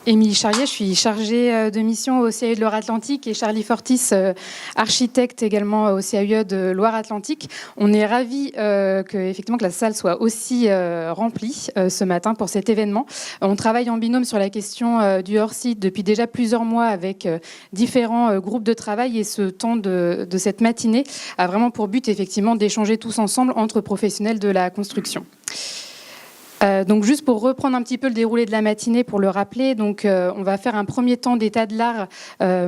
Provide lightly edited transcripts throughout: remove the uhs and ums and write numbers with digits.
Émilie Charrier, je suis chargée de mission au CAUE de Loire-Atlantique et Charlie Fortis, architecte également au CAUE de Loire-Atlantique. On est ravis effectivement que la salle soit aussi remplie ce matin pour cet événement. On travaille en binôme sur la question du hors-site depuis déjà plusieurs mois avec différents groupes de travail et ce temps de cette matinée a vraiment pour but effectivement d'échanger tous ensemble entre professionnels de la construction. Donc juste pour reprendre un petit peu le déroulé de la matinée, pour le rappeler, donc on va faire un premier temps d'état de l'art,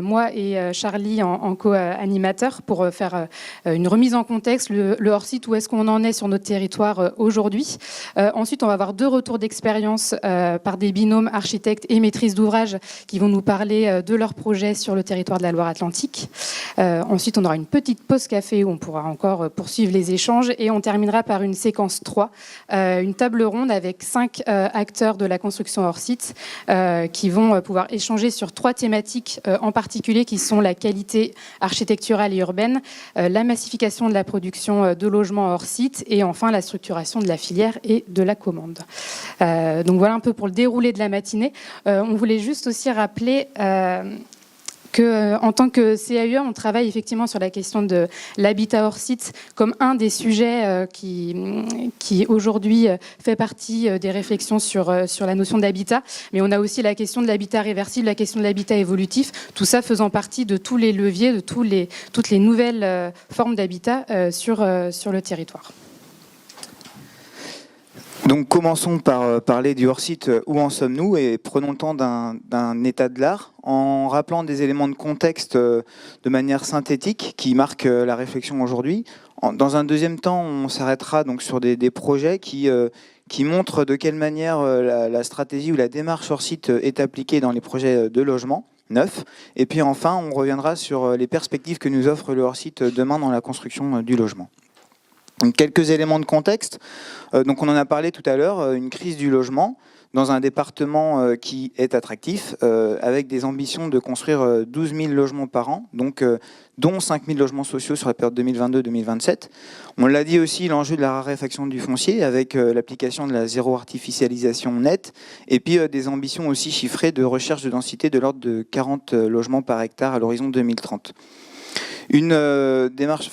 moi et Charlie en co-animateur, pour faire une remise en contexte, le hors-site, où est-ce qu'on en est sur notre territoire aujourd'hui. Ensuite, on va avoir 2 retours d'expérience par des binômes architectes et maîtrises d'ouvrage qui vont nous parler de leurs projets sur le territoire de la Loire-Atlantique. Ensuite, on aura une petite pause café où on pourra encore poursuivre les échanges et on terminera par une séquence 3, une table ronde avec 5 acteurs de la construction hors site qui vont pouvoir échanger sur 3 thématiques en particulier qui sont la qualité architecturale et urbaine, la massification de la production de logements hors site et enfin la structuration de la filière et de la commande. Donc voilà un peu pour le déroulé de la matinée. On voulait juste aussi rappeler qu'en tant que CAUE, on travaille effectivement sur la question de l'habitat hors site comme un des sujets qui aujourd'hui fait partie des réflexions sur la notion d'habitat. Mais on a aussi la question de l'habitat réversible, la question de l'habitat évolutif, tout ça faisant partie de tous les leviers, de toutes les nouvelles formes d'habitat sur le territoire. Donc commençons par parler du hors-site, où en sommes-nous, et prenons le temps d'un état de l'art en rappelant des éléments de contexte de manière synthétique qui marquent la réflexion aujourd'hui. Dans un deuxième temps, on s'arrêtera donc sur des projets qui montrent de quelle manière la stratégie ou la démarche hors-site est appliquée dans les projets de logement neuf. Et puis enfin, on reviendra sur les perspectives que nous offre le hors-site demain dans la construction du logement. Donc, quelques éléments de contexte. Donc on en a parlé tout à l'heure, une crise du logement dans un département qui est attractif, avec des ambitions de construire 12 000 logements par an, donc, dont 5 000 logements sociaux sur la période 2022-2027. On l'a dit aussi, l'enjeu de la raréfaction du foncier, avec l'application de la zéro artificialisation nette, et puis des ambitions aussi chiffrées de recherche de densité de l'ordre de 40 logements par hectare à l'horizon 2030. Une démarche...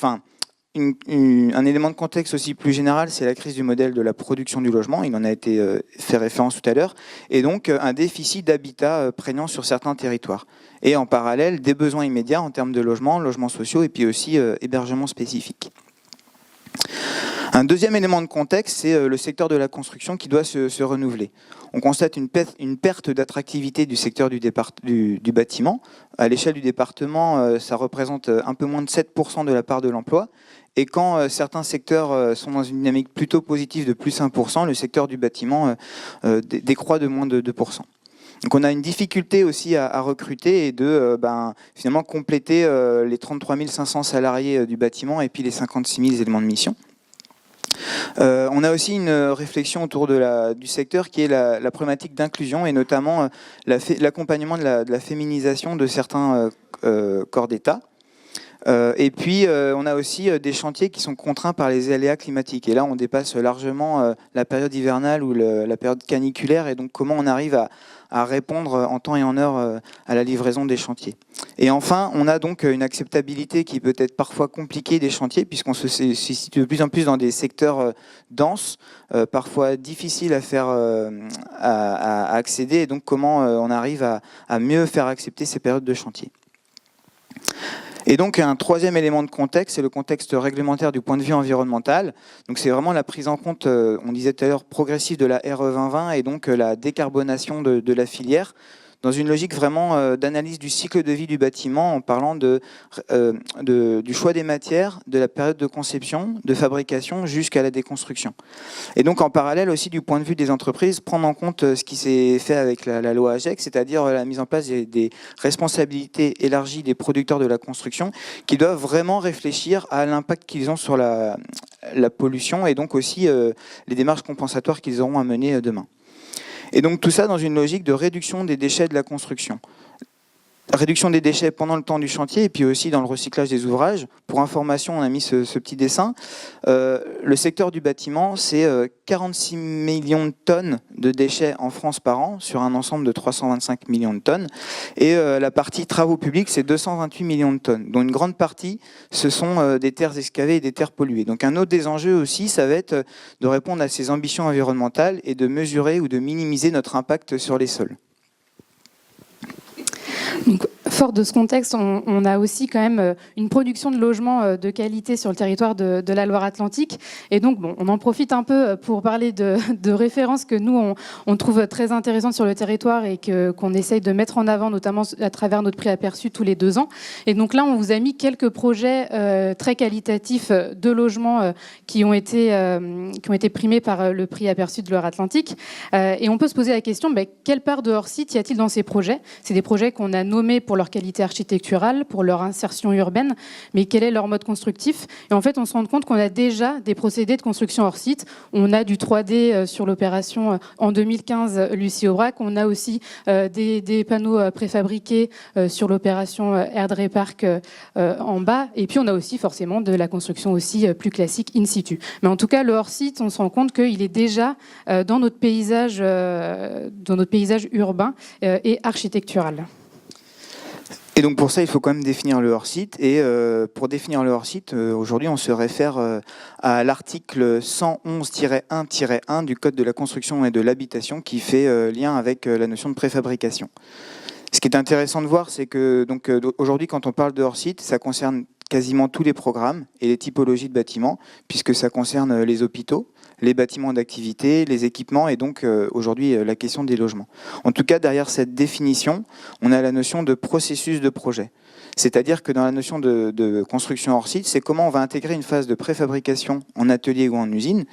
Un élément de contexte aussi plus général, c'est la crise du modèle de la production du logement, il en a été fait référence tout à l'heure, et donc un déficit d'habitat prégnant sur certains territoires. Et en parallèle, des besoins immédiats en termes de logements sociaux et puis aussi hébergements spécifiques. Un deuxième élément de contexte, c'est le secteur de la construction qui doit se renouveler. On constate une perte d'attractivité du secteur du bâtiment. À l'échelle du département, ça représente un peu moins de 7% de la part de l'emploi. Et quand certains secteurs sont dans une dynamique plutôt positive de plus 1%, le secteur du bâtiment décroît de moins de 2%. Donc on a une difficulté aussi à recruter et de finalement compléter les 33 500 salariés du bâtiment et puis les 56 000 éléments de mission. On a aussi une réflexion autour du secteur qui est la problématique d'inclusion et notamment l'accompagnement de la féminisation de certains corps d'État. Et puis on a aussi des chantiers qui sont contraints par les aléas climatiques. Et là on dépasse largement la période hivernale ou la période caniculaire et donc comment on arrive à répondre en temps et en heure à la livraison des chantiers. Et enfin, on a donc une acceptabilité qui peut être parfois compliquée des chantiers, puisqu'on se situe de plus en plus dans des secteurs denses, parfois difficiles à faire à accéder, et donc comment on arrive à mieux faire accepter ces périodes de chantier. Et donc un troisième élément de contexte, c'est le contexte réglementaire du point de vue environnemental. Donc c'est vraiment la prise en compte, on disait tout à l'heure, progressive de la RE 2020 et donc la décarbonation de la filière, dans une logique vraiment d'analyse du cycle de vie du bâtiment en parlant du choix des matières, de la période de conception, de fabrication jusqu'à la déconstruction. Et donc en parallèle aussi du point de vue des entreprises, prendre en compte ce qui s'est fait avec la loi AGEC, c'est-à-dire la mise en place des responsabilités élargies des producteurs de la construction qui doivent vraiment réfléchir à l'impact qu'ils ont sur la pollution et donc aussi les démarches compensatoires qu'ils auront à mener demain. Et donc tout ça dans une logique de réduction des déchets de la construction. réduction des déchets pendant le temps du chantier et puis aussi dans le recyclage des ouvrages. Pour information, on a mis ce petit dessin. Le secteur du bâtiment, c'est 46 millions de tonnes de déchets en France par an sur un ensemble de 325 millions de tonnes. Et la partie travaux publics, c'est 228 millions de tonnes, dont une grande partie, ce sont des terres excavées et des terres polluées. Donc un autre des enjeux aussi, ça va être de répondre à ces ambitions environnementales et de mesurer ou de minimiser notre impact sur les sols. Donc, fort de ce contexte, on a aussi quand même une production de logements de qualité sur le territoire de la Loire-Atlantique. Et donc, bon, on en profite un peu pour parler de références que nous, on trouve très intéressantes sur le territoire et qu'on essaye de mettre en avant, notamment à travers notre prix aperçu tous les 2 ans. Et donc là, on vous a mis quelques projets très qualitatifs de logements qui ont été primés par le prix aperçu de Loire-Atlantique. Et on peut se poser la question, quelle part de hors-site y a-t-il dans ces projets? C'est des projets qu'on a nommés pour leur qualité architecturale, pour leur insertion urbaine, mais quel est leur mode constructif? Et en fait, on se rend compte qu'on a déjà des procédés de construction hors site. On a du 3D sur l'opération en 2015 Lucie Aubrac. On a aussi des panneaux préfabriqués sur l'opération Erdre Park en bas. Et puis, on a aussi forcément de la construction aussi plus classique in situ. Mais en tout cas, le hors site, on se rend compte qu'il est déjà dans notre paysage urbain et architectural. Et donc pour ça, il faut quand même définir le hors-site. Et pour définir le hors-site, aujourd'hui, on se réfère à l'article 111-1-1 du Code de la construction et de l'habitation qui fait lien avec la notion de préfabrication. Ce qui est intéressant de voir, c'est que aujourd'hui, quand on parle de hors-site, ça concerne quasiment tous les programmes et les typologies de bâtiments, puisque ça concerne les hôpitaux, les bâtiments d'activité, les équipements et donc aujourd'hui la question des logements. En tout cas, derrière cette définition, on a la notion de processus de projet. C'est-à-dire que dans la notion de construction hors site, c'est comment on va intégrer une phase de préfabrication en atelier ou en usine,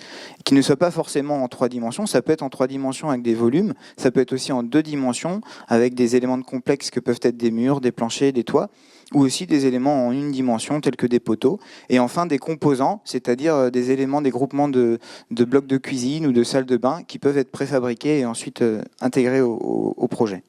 qui ne soit pas forcément en 3 dimensions. Ça peut être en 3 dimensions avec des volumes, ça peut être aussi en 2 dimensions avec des éléments de complexes que peuvent être des murs, des planchers, des toits, ou aussi des éléments en 1 dimension tels que des poteaux, et enfin des composants, c'est-à-dire des éléments, des groupements de blocs de cuisine ou de salles de bain qui peuvent être préfabriqués et ensuite intégrés au projet.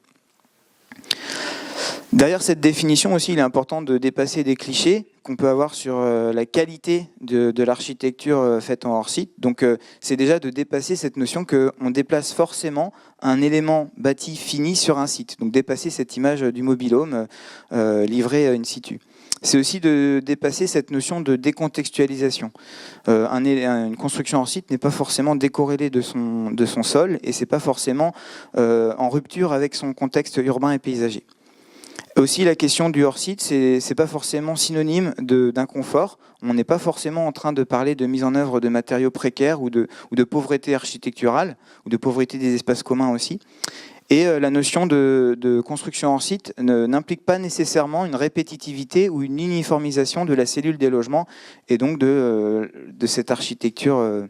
Derrière cette définition aussi, il est important de dépasser des clichés qu'on peut avoir sur la qualité de l'architecture faite en hors-site. Donc c'est déjà de dépasser cette notion qu'on déplace forcément un élément bâti fini sur un site. Donc dépasser cette image du mobil-home livré in situ. C'est aussi de dépasser cette notion de décontextualisation. Une construction hors site n'est pas forcément décorrélée de son sol et c'est pas forcément en rupture avec son contexte urbain et paysager. Aussi, la question du hors-site, c'est pas forcément synonyme d'inconfort. On n'est pas forcément en train de parler de mise en œuvre de matériaux précaires ou de pauvreté architecturale, ou de pauvreté des espaces communs aussi. Et la notion de construction hors site n'implique pas nécessairement une répétitivité ou une uniformisation de la cellule des logements et donc de cette architecture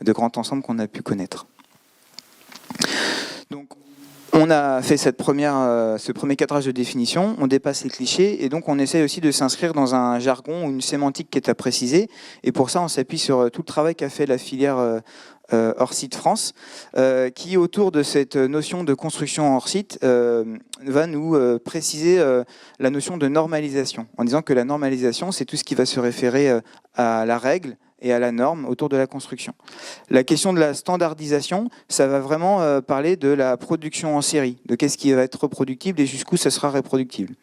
de grand ensemble qu'on a pu connaître. Donc, on a fait ce premier cadrage de définition, on dépasse les clichés et donc on essaie aussi de s'inscrire dans un jargon ou une sémantique qui est à préciser. Et pour ça, on s'appuie sur tout le travail qu'a fait la filière hors site France, qui autour de cette notion de construction hors site va nous préciser la notion de normalisation, en disant que la normalisation, c'est tout ce qui va se référer à la règle et à la norme autour de la construction. La question de la standardisation, ça va vraiment parler de la production en série, de qu'est-ce qui va être reproductible et jusqu'où ça sera reproductible.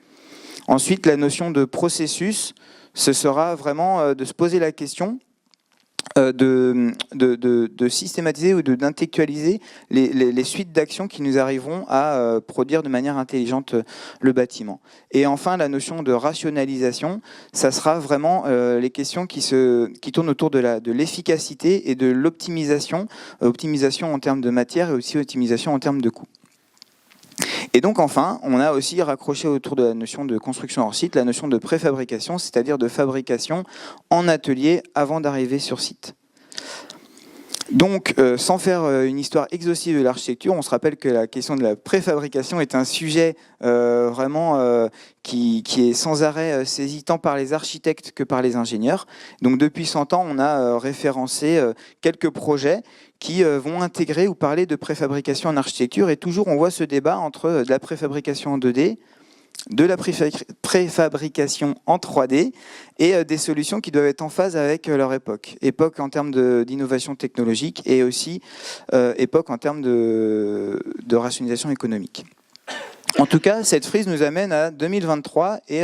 Ensuite, la notion de processus, ce sera vraiment de se poser la question de systématiser ou d'intellectualiser les suites d'actions qui nous arriveront à produire de manière intelligente le bâtiment. Et enfin, la notion de rationalisation, ça sera vraiment les questions qui tournent autour de l'efficacité et de l'optimisation, optimisation en termes de matière et aussi optimisation en termes de coût. Et donc enfin, on a aussi raccroché autour de la notion de construction hors site, la notion de préfabrication, c'est-à-dire de fabrication en atelier avant d'arriver sur site. Donc, sans faire une histoire exhaustive de l'architecture, on se rappelle que la question de la préfabrication est un sujet vraiment qui est sans arrêt saisi tant par les architectes que par les ingénieurs. Donc, depuis 100 ans, on a référencé quelques projets qui vont intégrer ou parler de préfabrication en architecture. Et toujours, on voit ce débat entre de la préfabrication en 2D, de la préfabrication en 3D et des solutions qui doivent être en phase avec leur époque. Époque en termes d'innovation technologique et aussi époque en termes de rationalisation économique. En tout cas, cette frise nous amène à 2023 et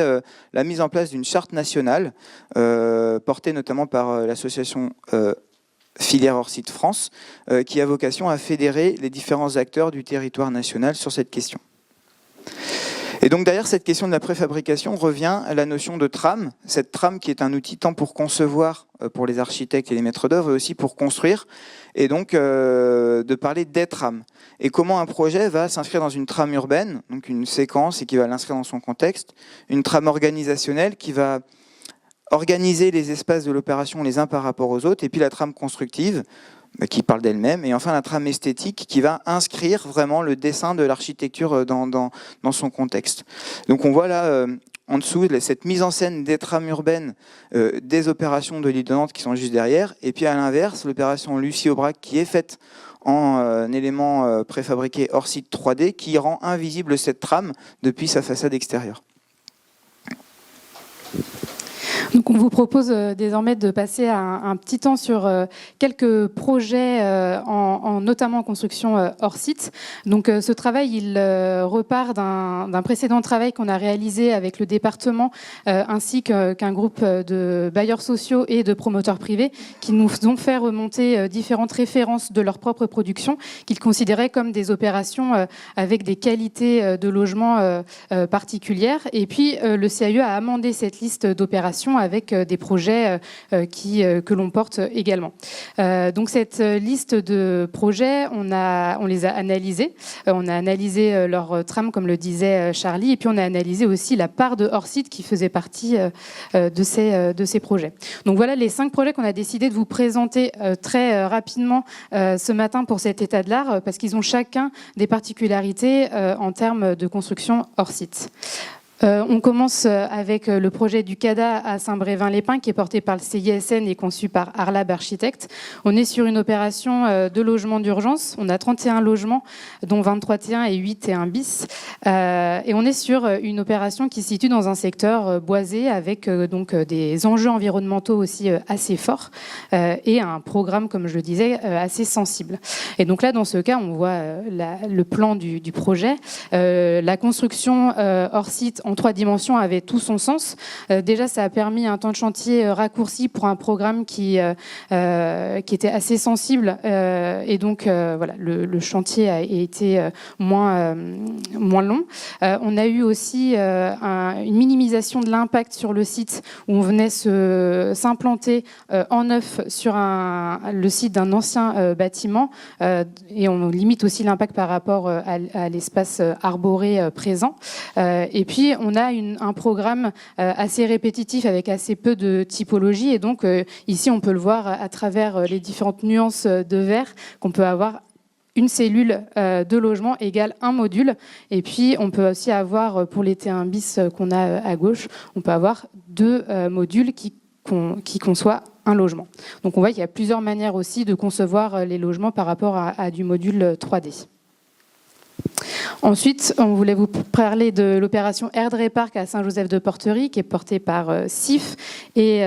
la mise en place d'une charte nationale portée notamment par l'association Filière hors site France, qui a vocation à fédérer les différents acteurs du territoire national sur cette question. Et donc derrière cette question de la préfabrication revient la notion de trame, cette trame qui est un outil tant pour concevoir pour les architectes et les maîtres d'œuvre, et aussi pour construire, et donc de parler des trames. Et comment un projet va s'inscrire dans une trame urbaine, donc une séquence et qui va l'inscrire dans son contexte, une trame organisationnelle qui va organiser les espaces de l'opération les uns par rapport aux autres, et puis la trame constructive, qui parle d'elle-même, et enfin la trame esthétique qui va inscrire vraiment le dessin de l'architecture dans son contexte. Donc on voit là, en dessous, cette mise en scène des trames urbaines, des opérations de l'île de Nantes qui sont juste derrière, et puis à l'inverse, l'opération Lucie-Aubrac qui est faite en élément préfabriqué hors site 3D, qui rend invisible cette trame depuis sa façade extérieure. Donc on vous propose désormais de passer un petit temps sur quelques projets, notamment en construction hors site. Donc ce travail, il repart d'un précédent travail qu'on a réalisé avec le département ainsi qu'un groupe de bailleurs sociaux et de promoteurs privés qui nous ont fait remonter différentes références de leur propre production qu'ils considéraient comme des opérations avec des qualités de logement particulières. Et puis le CAE a amendé cette liste d'opérations avec des projets que l'on porte également. Donc cette liste de projets, on les a analysés. On a analysé leur trame, comme le disait Charlie, et puis on a analysé aussi la part de hors-site qui faisait partie de ces projets. Donc voilà les 5 projets qu'on a décidé de vous présenter très rapidement ce matin pour cet état de l'art, parce qu'ils ont chacun des particularités en termes de construction hors-site. On commence avec le projet du CADA à Saint-Brévin-les-Pins qui est porté par le CISN et conçu par Arlab Architectes. On est sur une opération de logement d'urgence. On a 31 logements, dont 23 T1 et 8 T1 bis. Et on est sur une opération qui se situe dans un secteur boisé avec donc des enjeux environnementaux aussi assez forts et un programme, comme je le disais, assez sensible. Et donc là, dans ce cas, on voit le plan du projet. La construction hors site en 3 dimensions avait tout son sens. Déjà, ça a permis un temps de chantier raccourci pour un programme qui était assez sensible. Et donc, voilà, le chantier a été moins long. On a eu aussi une minimisation de l'impact sur le site où on venait s'implanter en neuf sur le site d'un ancien bâtiment. Et on limite aussi l'impact par rapport à l'espace arboré présent. Et puis, on a un programme assez répétitif avec assez peu de typologie. Et donc, ici, on peut le voir à travers les différentes nuances de vert qu'on peut avoir. Une cellule de logement égale un module. Et puis, on peut aussi avoir, pour les T1 bis qu'on a à gauche, on peut avoir 2 modules qui conçoivent un logement. Donc, on voit qu'il y a plusieurs manières aussi de concevoir les logements par rapport à du module 3D. Ensuite, on voulait vous parler de l'opération Erdre Park à Saint-Joseph-de-Porterie, qui est portée par SIF et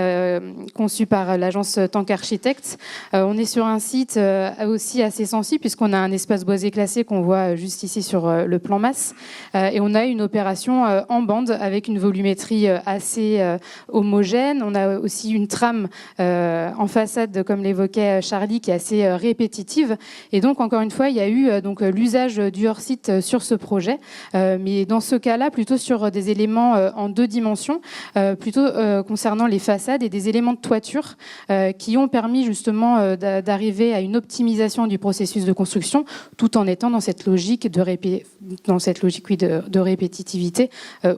conçue par l'agence Tank Architects. On est sur un site aussi assez sensible, puisqu'on a un espace boisé classé qu'on voit juste ici sur le plan masse. Et on a une opération en bande avec une volumétrie assez homogène. On a aussi une trame en façade, comme l'évoquait Charlie, qui est assez répétitive. Et donc, encore une fois, il y a eu l'usage du hors-site sur ce projet, mais dans ce cas-là, plutôt sur des éléments en 2 dimensions, plutôt concernant les façades et des éléments de toiture qui ont permis justement d'arriver à une optimisation du processus de construction, tout en étant dans cette logique de répétitivité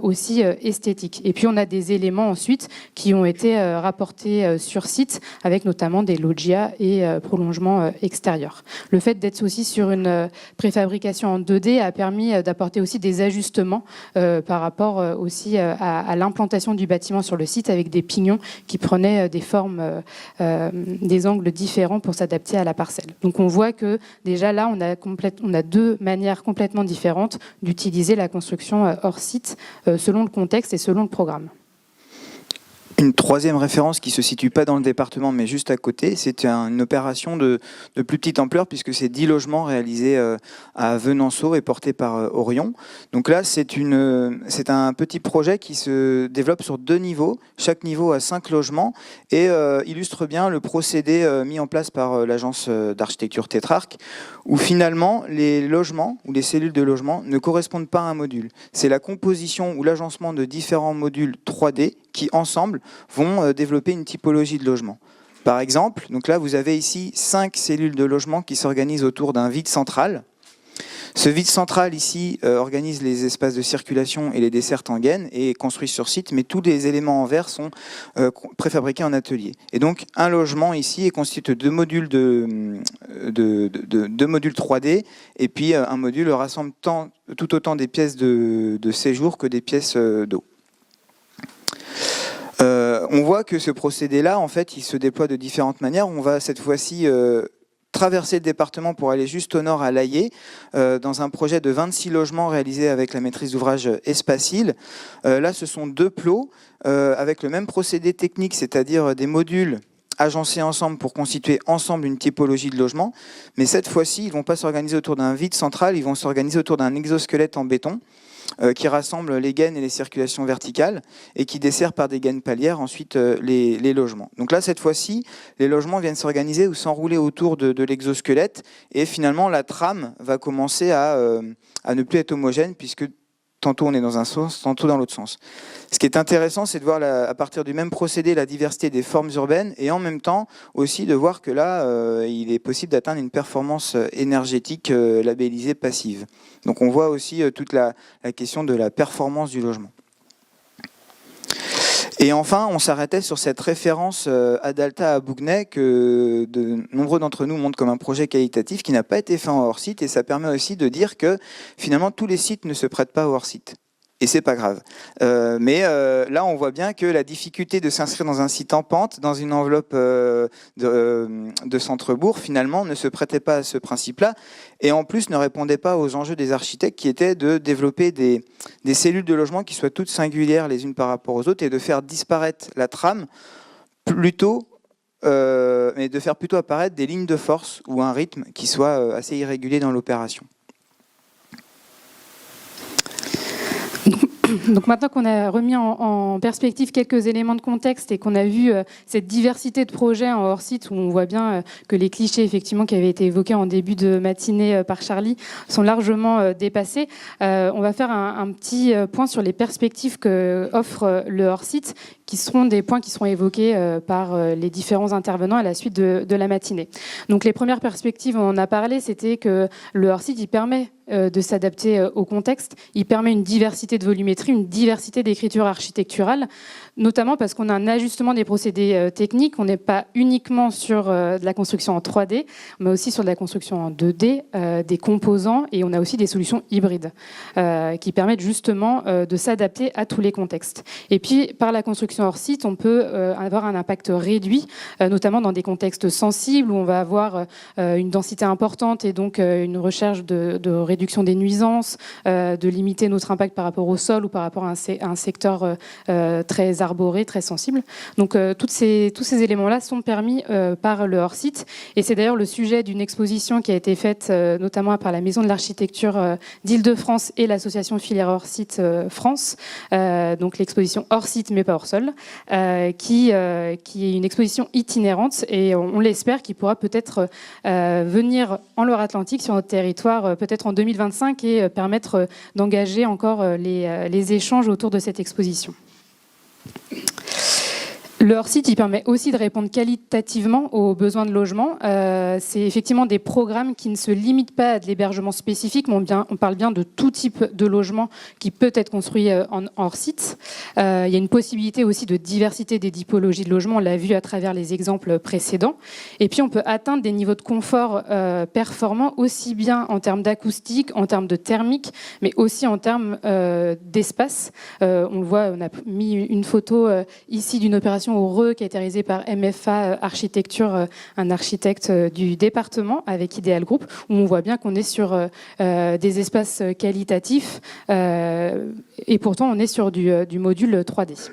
aussi esthétique. Et puis on a des éléments ensuite qui ont été rapportés sur site, avec notamment des loggias et prolongements extérieurs. Le fait d'être aussi sur une préfabrication en 2D a permis permis d'apporter aussi des ajustements par rapport aussi à l'implantation du bâtiment sur le site, avec des pignons qui prenaient des formes, des angles différents pour s'adapter à la parcelle. Donc on voit que déjà là, on a deux manières complètement différentes d'utiliser la construction hors site selon le contexte et selon le programme. Une troisième référence qui ne se situe pas dans le département mais juste à côté, c'est une opération de plus petite ampleur puisque c'est 10 logements réalisés à Venanceau et portés par Orion. Donc là, c'est un petit projet qui se développe sur 2 niveaux. Chaque niveau a 5 logements et illustre bien le procédé mis en place par l'agence d'architecture Tétrarque, où finalement les logements ou les cellules de logement ne correspondent pas à un module. C'est la composition ou l'agencement de différents modules 3D qui ensemble vont développer une typologie de logement. Par exemple, donc là vous avez ici 5 cellules de logement qui s'organisent autour d'un vide central. Ce vide central ici organise les espaces de circulation et les dessertes en gaine et est construit sur site, mais tous les éléments en verre sont préfabriqués en atelier. Et donc un logement ici est constitué de 2 modules, deux modules 3D et puis un module rassemble tout autant des pièces de séjour que des pièces d'eau. On voit que ce procédé-là, en fait, il se déploie de différentes manières. On va cette fois-ci traverser le département pour aller juste au nord à Laillé, dans un projet de 26 logements réalisé avec la maîtrise d'ouvrage Espacil. Là, ce sont 2 plots avec le même procédé technique, c'est-à-dire des modules agencés ensemble pour constituer ensemble une typologie de logement. Mais cette fois-ci, ils ne vont pas s'organiser autour d'un vide central, ils vont s'organiser autour d'un exosquelette en béton qui rassemble les gaines et les circulations verticales et qui dessert par des gaines palières ensuite les logements. Donc là, cette fois-ci, les logements viennent s'organiser ou s'enrouler autour de l'exosquelette et finalement la trame va commencer à ne plus être homogène puisque tantôt on est dans un sens, tantôt dans l'autre sens. Ce qui est intéressant, c'est de voir à partir du même procédé la diversité des formes urbaines et en même temps aussi de voir que là, il est possible d'atteindre une performance énergétique labellisée passive. Donc on voit aussi toute la question de la performance du logement. Et enfin, on s'arrêtait sur cette référence Adalta à Bougnay que de nombreux d'entre nous montrent comme un projet qualitatif qui n'a pas été fait en hors-site et ça permet aussi de dire que finalement tous les sites ne se prêtent pas au hors-site. Et c'est pas grave. Mais là, on voit bien que la difficulté de s'inscrire dans un site en pente, dans une enveloppe de centre-bourg, finalement, ne se prêtait pas à ce principe-là. Et en plus, ne répondait pas aux enjeux des architectes qui étaient de développer des cellules de logement qui soient toutes singulières les unes par rapport aux autres et de faire disparaître la trame plutôt, mais de faire plutôt apparaître des lignes de force ou un rythme qui soit assez irrégulier dans l'opération. Donc maintenant qu'on a remis en perspective quelques éléments de contexte et qu'on a vu cette diversité de projets en hors-site où on voit bien que les clichés effectivement qui avaient été évoqués en début de matinée par Charlie sont largement dépassés, on va faire un petit point sur les perspectives que offre le hors-site, qui seront des points qui seront évoqués par les différents intervenants à la suite de la matinée. Donc les premières perspectives, on en a parlé, c'était que le hors-site, il permet de s'adapter au contexte. Il permet une diversité de volumétrie, une diversité d'écriture architecturale, notamment parce qu'on a un ajustement des procédés techniques. On n'est pas uniquement sur de la construction en 3D, mais aussi sur de la construction en 2D, des composants, et on a aussi des solutions hybrides qui permettent justement de s'adapter à tous les contextes. Et puis, par la construction hors site, on peut avoir un impact réduit, notamment dans des contextes sensibles où on va avoir une densité importante et donc une recherche de réduction des nuisances, de limiter notre impact par rapport au sol ou par rapport à un secteur très arboré, très sensible. Donc tous ces éléments-là sont permis par le hors-site. Et c'est d'ailleurs le sujet d'une exposition qui a été faite notamment par la Maison de l'Architecture d'Île-de-France et l'association Filière Hors-Site France, donc l'exposition hors-site mais pas hors-sol, qui est une exposition itinérante et on l'espère qui pourra peut-être venir en Loire-Atlantique sur notre territoire peut-être en 2025 et permettre d'engager encore les échanges autour de cette exposition. Leur site, il permet aussi de répondre qualitativement aux besoins de logement. C'est effectivement des programmes qui ne se limitent pas à de l'hébergement spécifique, mais on parle bien de tout type de logement qui peut être construit en hors site. Il y a une possibilité aussi de diversité des typologies de logement, on l'a vu à travers les exemples précédents. Et puis on peut atteindre des niveaux de confort performants aussi bien en termes d'acoustique, en termes de thermique, mais aussi en termes d'espace. On le voit, on a mis une photo ici d'une opération au Reux qui a été réalisée par MFA Architecture, un architecte du département avec Ideal Group, où on voit bien qu'on est sur des espaces qualitatifs et pourtant on est sur du module 3D.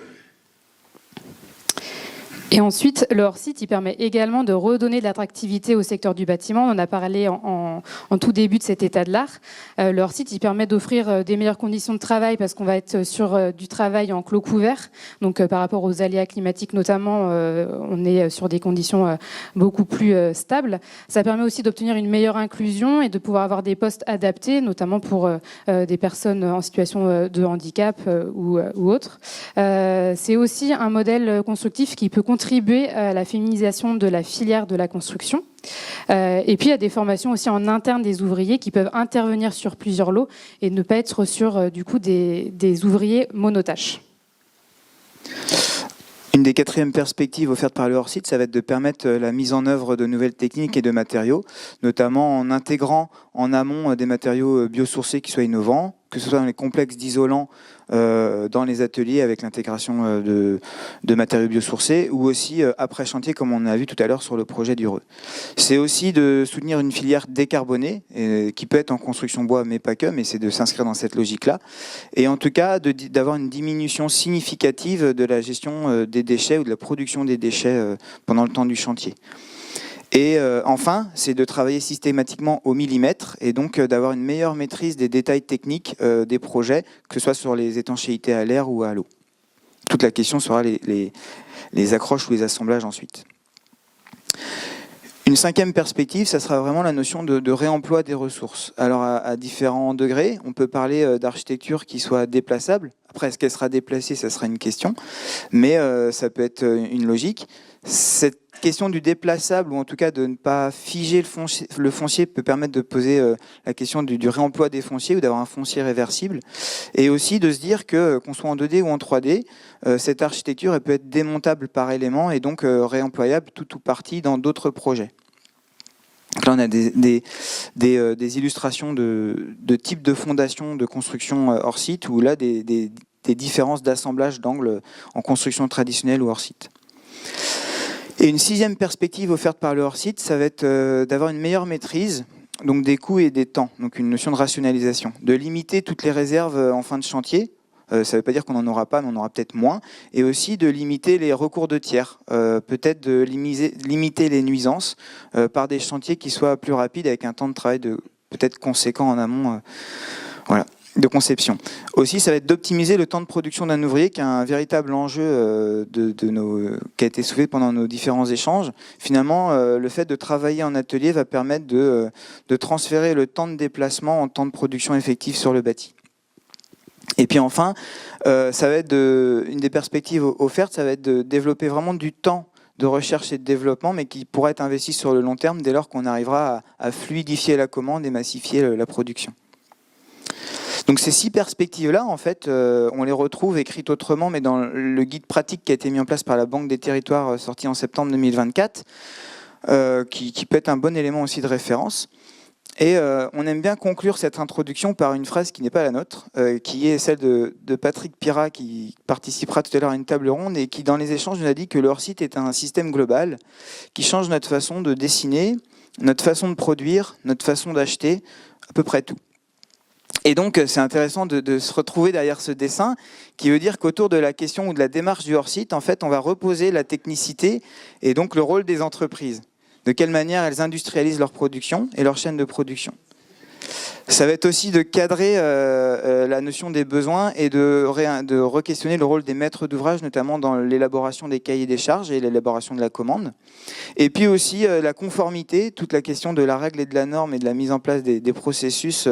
Et ensuite, le hors-site, il permet également de redonner de l'attractivité au secteur du bâtiment. On en a parlé en tout début de cet état de l'art. Le hors-site, il permet d'offrir des meilleures conditions de travail parce qu'on va être sur du travail en clos couvert. Donc, par rapport aux aléas climatiques notamment, on est sur des conditions beaucoup plus stables. Ça permet aussi d'obtenir une meilleure inclusion et de pouvoir avoir des postes adaptés, notamment pour des personnes en situation de handicap ou autres. C'est aussi un modèle constructif qui peut contribuer à la féminisation de la filière de la construction. Et puis il y a des formations aussi en interne des ouvriers qui peuvent intervenir sur plusieurs lots et ne pas être sur du coup des ouvriers monotâches. Une des quatrièmes perspectives offertes par le hors-site, ça va être de permettre la mise en œuvre de nouvelles techniques et de matériaux, notamment en intégrant en amont des matériaux biosourcés qui soient innovants, que ce soit dans les complexes d'isolants dans les ateliers avec l'intégration de matériaux biosourcés ou aussi après chantier comme on a vu tout à l'heure sur le projet du Reux. C'est aussi de soutenir une filière décarbonée qui peut être en construction bois mais pas que, mais c'est de s'inscrire dans cette logique-là et en tout cas d'avoir une diminution significative de la gestion des déchets ou de la production des déchets pendant le temps du chantier. Et enfin, c'est de travailler systématiquement au millimètre et donc d'avoir une meilleure maîtrise des détails techniques des projets, que ce soit sur les étanchéités à l'air ou à l'eau. Toute la question sera les accroches ou les assemblages ensuite. Une cinquième perspective, ça sera vraiment la notion de réemploi des ressources. Alors à différents degrés, on peut parler d'architecture qui soit déplaçable. Après, est-ce qu'elle sera déplacée, ça sera une question, mais ça peut être une logique. Cette question du déplaçable, ou en tout cas de ne pas figer le foncier peut permettre de poser la question du réemploi des fonciers ou d'avoir un foncier réversible. Et aussi de se dire que, qu'on soit en 2D ou en 3D, cette architecture elle peut être démontable par élément et donc réemployable tout ou partie dans d'autres projets. Donc là, on a des illustrations de types de fondations de construction hors site, ou là des différences d'assemblage d'angles en construction traditionnelle ou hors site. Et une sixième perspective offerte par le hors-site, ça va être d'avoir une meilleure maîtrise donc des coûts et des temps, donc une notion de rationalisation, de limiter toutes les réserves en fin de chantier. Ça ne veut pas dire qu'on n'en aura pas, mais on en aura peut-être moins, et aussi de limiter les recours de tiers, peut-être de limiter les nuisances par des chantiers qui soient plus rapides avec un temps de travail peut-être conséquent en amont. Voilà. De conception. Aussi, ça va être d'optimiser le temps de production d'un ouvrier, qui est un véritable enjeu qui a été soulevé pendant nos différents échanges. Finalement, le fait de travailler en atelier va permettre de transférer le temps de déplacement en temps de production effectif sur le bâti. Et puis enfin, ça va être une des perspectives offertes, ça va être de développer vraiment du temps de recherche et de développement, mais qui pourra être investi sur le long terme dès lors qu'on arrivera à fluidifier la commande et massifier la production. Donc ces 6 perspectives-là, en fait, on les retrouve écrites autrement, mais dans le guide pratique qui a été mis en place par la Banque des Territoires, sorti en septembre 2024, qui peut être un bon élément aussi de référence. Et on aime bien conclure cette introduction par une phrase qui n'est pas la nôtre, qui est celle de Patrick Pirat, qui participera tout à l'heure à une table ronde, et qui, dans les échanges, nous a dit que le hors-site est un système global qui change notre façon de dessiner, notre façon de produire, notre façon d'acheter, à peu près tout. Et donc, c'est intéressant de se retrouver derrière ce dessin qui veut dire qu'autour de la question ou de la démarche du hors-site, en fait, on va reposer la technicité et donc le rôle des entreprises. De quelle manière elles industrialisent leur production et leur chaîne de production. Ça va être aussi de cadrer la notion des besoins et de re-questionner le rôle des maîtres d'ouvrage, notamment dans l'élaboration des cahiers des charges et l'élaboration de la commande. Et puis aussi la conformité, toute la question de la règle et de la norme et de la mise en place des processus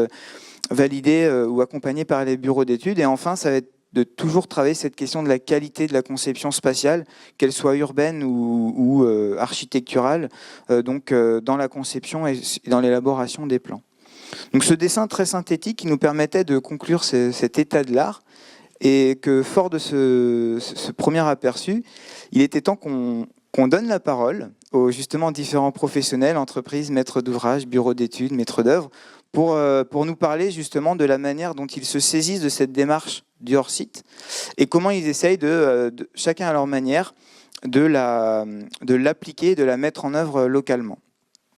validés ou accompagnés par les bureaux d'études. Et enfin, ça va être de toujours travailler cette question de la qualité de la conception spatiale, qu'elle soit urbaine ou architecturale, dans la conception et dans l'élaboration des plans. Donc ce dessin très synthétique qui nous permettait de conclure cet état de l'art, et que fort de ce premier aperçu, il était temps qu'on donne la parole aux justement différents professionnels, entreprises, maîtres d'ouvrage, bureaux d'études, maîtres d'œuvre, pour nous parler justement de la manière dont ils se saisissent de cette démarche du hors-site et comment ils essayent chacun à leur manière, de l'appliquer, de la mettre en œuvre localement.